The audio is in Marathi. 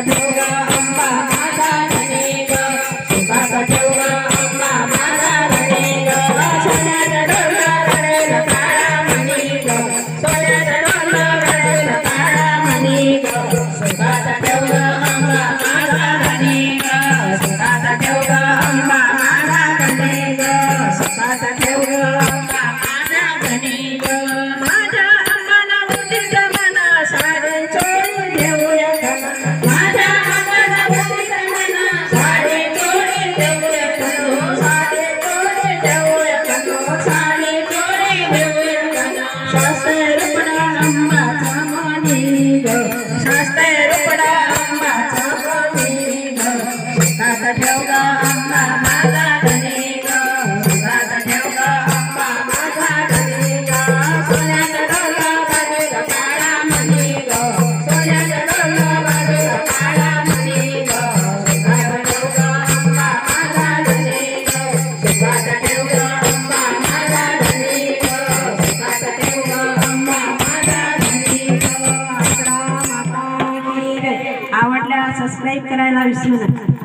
ठेव ग अंबा माझा धनी ग सुखात ठेव ग अंबा माझा धनी ग सोन्याचा डोला रडेल काळा मणी ग सोन्याचा डोला रडेल काळा मणी ग सुखात ठेव ग अंबा माझा धनी ग सुखात ठेव ग अंबा माझा धनी ग सुखात ठेव ग अंबा माझा धनी ग माझ्या अंबाला उदित मना साडी चोळी देऊया माझ्या अंबाला उदित मना साडी चोळी देऊया साडी चोळी देऊया साडी चोळी देऊया शास्त्र रूपडा अंबाचा मणी ग शास्त्र रूपडा अंबाचा मणी ग सुखात ठेव ग अंबा माझा धनी ग सुखात ठेव ग अंबा माझा धनी ग सोन्याचा डोला रडेल काळा मणी ग सोन्याचा डोला रडेल काळा मणी ग सुखात ठेव ग अंबा माझा धनी ग सुखात ठेव ग अंबा माझा धनी ग सुखात ठेव ग अंबा माझा धनी ग आवडल्यास सबस्क्राइब करायला विसरू नका।